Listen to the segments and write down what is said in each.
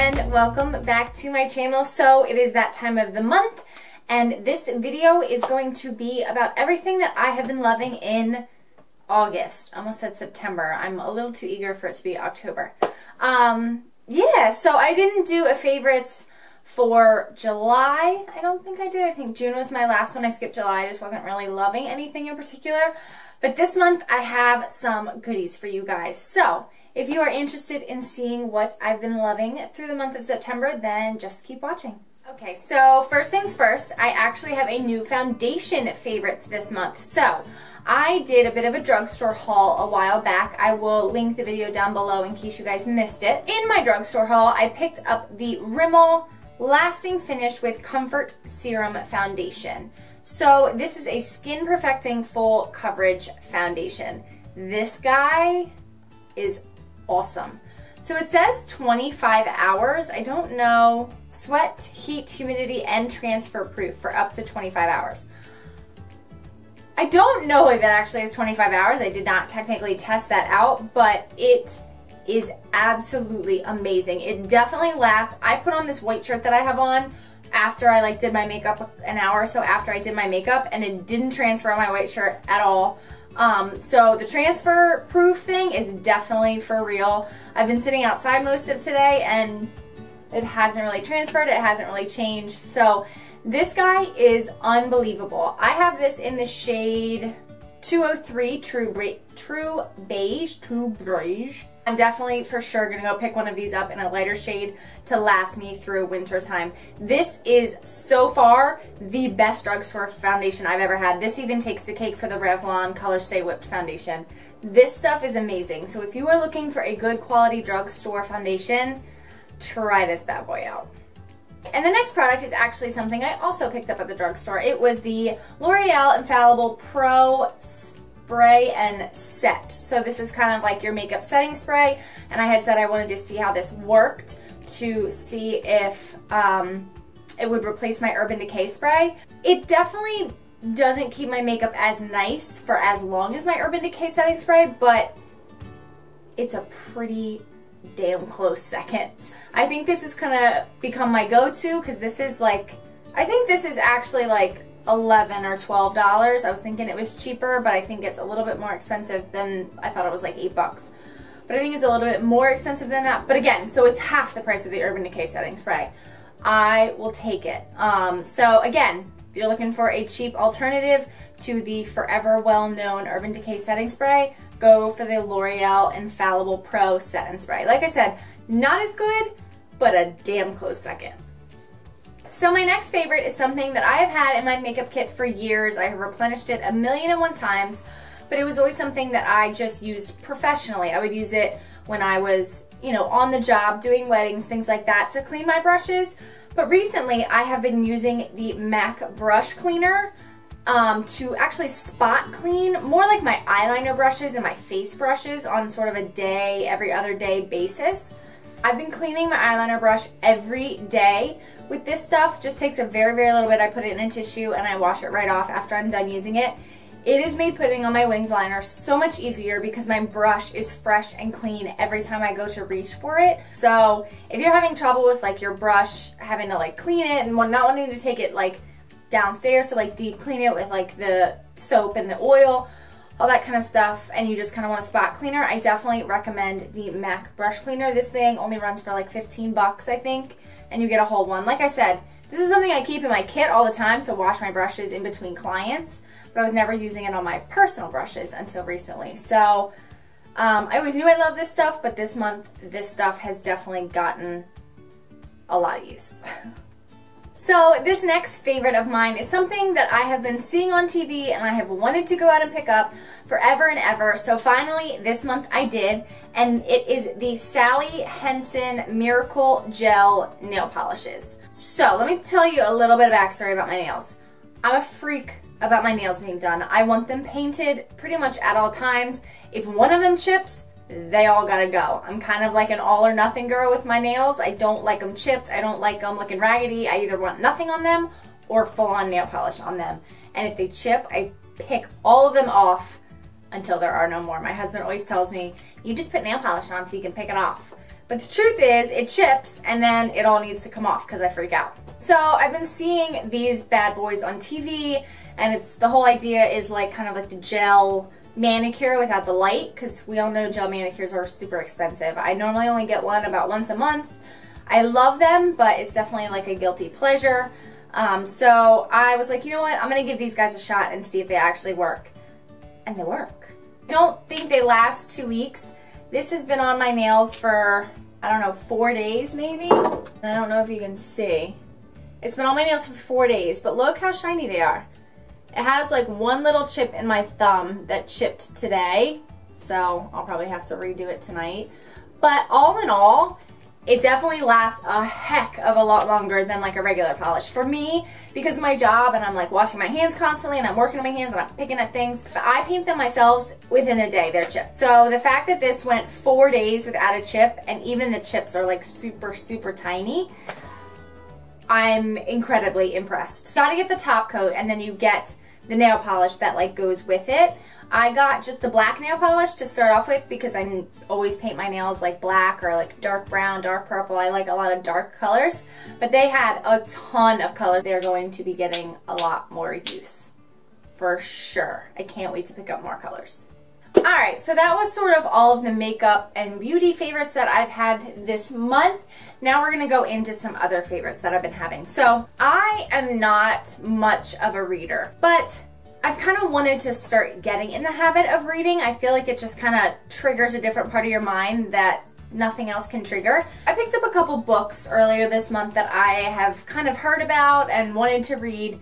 and welcome back to my channel. So it is that time of the month and this video is going to be about everything that I have been loving in August. Almost said September. I'm a little too eager for it to be October. Yeah, so I didn't do a favorites for July. I don't think I did. I think June was my last one. I skipped July. I just wasn't really loving anything in particular. But this month I have some goodies for you guys. So if you are interested in seeing what I've been loving through the month of September, then just keep watching. Okay, so first things first, I actually have a new foundation favorites this month. So I did a bit of a drugstore haul a while back. I will link the video down below in case you guys missed it. In my drugstore haul, I picked up the Rimmel Lasting Finish with Comfort Serum Foundation. So this is a skin perfecting full coverage foundation. This guy is awesome. So it says 25 hours. I don't know. Sweat, heat, humidity, and transfer proof for up to 25 hours. I don't know if it actually is 25 hours. I did not technically test that out, but it is absolutely amazing. It definitely lasts. I put on this white shirt that I have on after I did my makeup, an hour or so after I did my makeup, and it didn't transfer on my white shirt at all. So the transfer proof thing is definitely for real. I've been sitting outside most of today and it hasn't really transferred. It hasn't really changed. So this guy is unbelievable. I have this in the shade 203 True Beige. I'm definitely for sure gonna go pick one of these up in a lighter shade to last me through winter time. This is so far the best drugstore foundation I've ever had. This even takes the cake for the Revlon Color Stay Whipped foundation. This stuff is amazing. So if you are looking for a good quality drugstore foundation, try this bad boy out. And the next product is actually something I also picked up at the drugstore. It was the L'Oreal Infallible Pro Spray and Set. So this is kind of like your makeup setting spray, and I had said I wanted to see how this worked to see if it would replace my Urban Decay spray. It definitely doesn't keep my makeup as nice for as long as my Urban Decay setting spray, but it's a pretty damn close second. I think this is gonna become my go-to because this is like, I think this is actually like $11 or $12. I was thinking it was cheaper, but I think it's a little bit more expensive than, I thought it was like $8. But I think it's a little bit more expensive than that. But again, so it's half the price of the Urban Decay setting spray. I will take it. So again, if you're looking for a cheap alternative to the forever well-known Urban Decay setting spray, go for the L'Oreal Infallible Pro Set and Spray. Like I said, not as good, but a damn close second. So my next favorite is something that I have had in my makeup kit for years. I have replenished it 1,000,001 times, but it was always something that I just used professionally. I would use it when I was, you know, on the job, doing weddings, things like that, to clean my brushes. But recently I have been using the MAC brush cleaner to actually spot clean more like my eyeliner brushes and my face brushes on sort of a day, every other day basis. I've been cleaning my eyeliner brush every day with this stuff. Just takes a very, very little bit. I put it in a tissue and I wash it right off after I'm done using it. It has made putting on my winged liner so much easier because my brush is fresh and clean every time I go to reach for it. So if you're having trouble with like your brush, having to like clean it and not wanting to take it like downstairs to like deep clean it with like the soap and the oil, all that kind of stuff, and you just kind of want a spot cleaner, I definitely recommend the MAC brush cleaner. This thing only runs for like 15 bucks, I think, and you get a whole one. Like I said, this is something I keep in my kit all the time to wash my brushes in between clients, but I was never using it on my personal brushes until recently. So I always knew I loved this stuff, but this month this stuff has definitely gotten a lot of use. So this next favorite of mine is something that I have been seeing on TV and I have wanted to go out and pick up forever and ever. So finally this month I did, and it is the Sally Hansen Miracle Gel Nail Polishes. So let me tell you a little bit of backstory about my nails. I'm a freak about my nails being done. I want them painted pretty much at all times. If one of them chips, they all gotta go. I'm kind of like an all or nothing girl with my nails. I don't like them chipped. I don't like them looking raggedy. I either want nothing on them or full on nail polish on them. And if they chip, I pick all of them off until there are no more. My husband always tells me, you just put nail polish on so you can pick it off. But the truth is, it chips and then it all needs to come off because I freak out. So I've been seeing these bad boys on TV, and it's the whole idea is like kind of like the gel manicure without the light, because we all know gel manicures are super expensive. I normally only get one about once a month. I love them, but it's definitely like a guilty pleasure. So I was like, you know what, I'm gonna give these guys a shot and see if they actually work. And they work. I don't think they last 2 weeks. This has been on my nails for, I don't know, 4 days maybe? And I don't know if you can see. It's been on my nails for 4 days, but look how shiny they are. It has like one little chip in my thumb that chipped today, so I'll probably have to redo it tonight. But all in all, it definitely lasts a heck of a lot longer than like a regular polish. For me, because of my job and I'm like washing my hands constantly and I'm working on my hands and I'm picking at things, if I paint them myself, within a day they're chipped. So the fact that this went 4 days without a chip, and even the chips are like super, super tiny, I'm incredibly impressed. So you gotta get the top coat and then you get the nail polish that like goes with it. I got just the black nail polish to start off with because I always paint my nails like black or like dark brown, dark purple. I like a lot of dark colors, but they had a ton of colors. They're going to be getting a lot more use for sure. I can't wait to pick up more colors. Alright, so that was sort of all of the makeup and beauty favorites that I've had this month. Now we're going to go into some other favorites that I've been having. So I am not much of a reader, but I've kind of wanted to start getting in the habit of reading. I feel like it just kind of triggers a different part of your mind that nothing else can trigger. I picked up a couple books earlier this month that I have kind of heard about and wanted to read.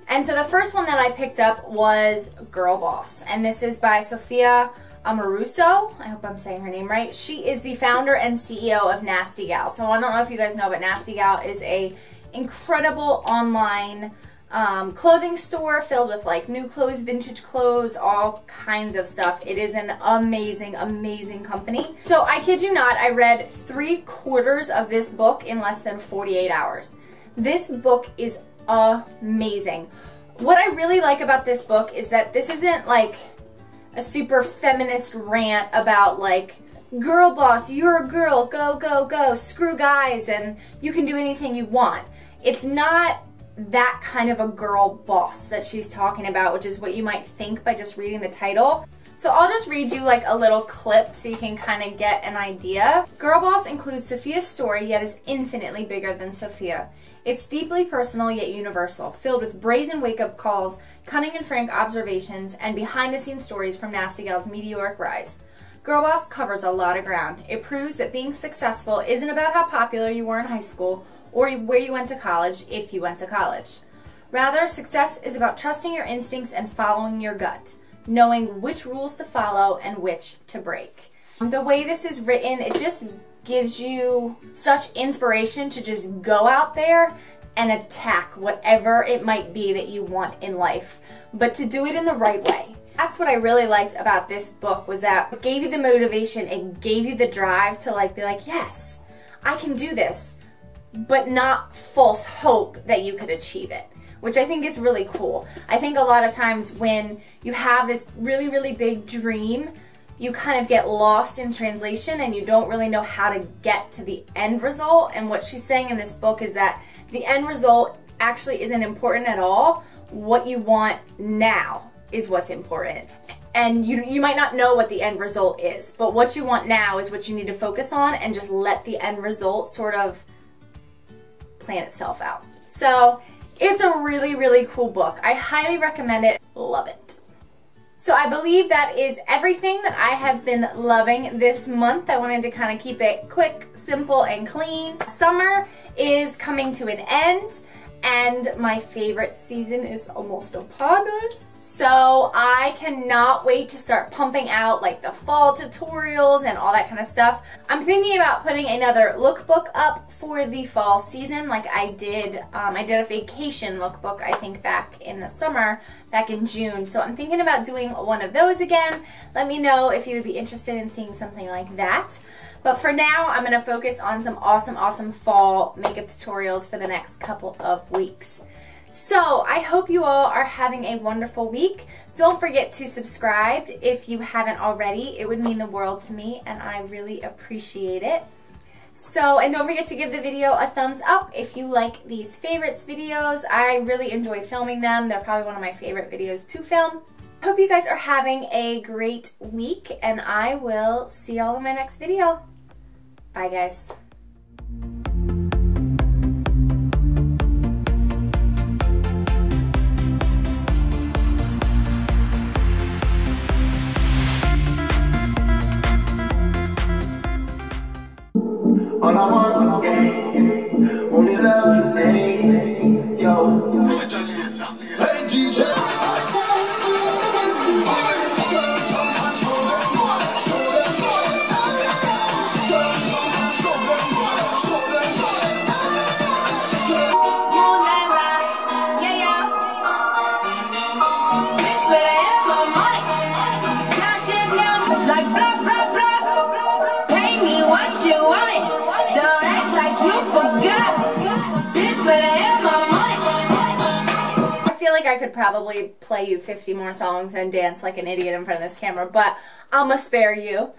And so the first one that I picked up was Girl Boss, and this is by Sophia Amoruso. I hope I'm saying her name right. She is the founder and CEO of Nasty Gal. So I don't know if you guys know, but Nasty Gal is a incredible online clothing store filled with like new clothes, vintage clothes, all kinds of stuff. It is an amazing, amazing company. So I kid you not, I read 3/4 of this book in less than 48 hours. This book is amazing. What I really like about this book is that this isn't like a super feminist rant about like, girl boss, you're a girl, go, go, go, screw guys, and you can do anything you want. It's not that kind of a girl boss that she's talking about, which is what you might think by just reading the title. So I'll just read you like a little clip so you can kind of get an idea. Girl Boss includes Sophia's story, yet is infinitely bigger than Sophia. It's deeply personal yet universal, filled with brazen wake-up calls, cunning and frank observations, and behind-the-scenes stories from Nasty Gal's meteoric rise. Girl Boss covers a lot of ground. It proves that being successful isn't about how popular you were in high school or where you went to college, if you went to college. Rather, success is about trusting your instincts and following your gut, knowing which rules to follow and which to break. The way this is written, it just gives you such inspiration to just go out there and attack whatever it might be that you want in life, but to do it in the right way. That's what I really liked about this book, was that it gave you the motivation, it gave you the drive to like be like, yes, I can do this, but not false hope that you could achieve it, which I think is really cool. I think a lot of times when you have this really, really big dream, you kind of get lost in translation and you don't really know how to get to the end result. And what she's saying in this book is that the end result actually isn't important at all. What you want now is what's important. And you might not know what the end result is, but what you want now is what you need to focus on, and just let the end result sort of plan itself out. So it's a really, really cool book. I highly recommend it. Love it. So I believe that is everything that I have been loving this month. I wanted to kind of keep it quick, simple, and clean. Summer is coming to an end, and my favorite season is almost upon us. So I cannot wait to start pumping out like the fall tutorials and all that kind of stuff. I'm thinking about putting another lookbook up for the fall season like I did. I did a vacation lookbook, I think, back in the summer, back in June. So I'm thinking about doing one of those again. Let me know if you would be interested in seeing something like that. But for now, I'm going to focus on some awesome, awesome fall makeup tutorials for the next couple of weeks. So I hope you all are having a wonderful week. Don't forget to subscribe if you haven't already. It would mean the world to me and I really appreciate it. So, and don't forget to give the video a thumbs up if you like these favorites videos. I really enjoy filming them. They're probably one of my favorite videos to film. I hope you guys are having a great week, and I will see y'all in my next video. Bye, guys. All I want, yeah, only love, hey, yo. Hey, DJ. I could probably play you 50 more songs and dance like an idiot in front of this camera, but I'ma spare you.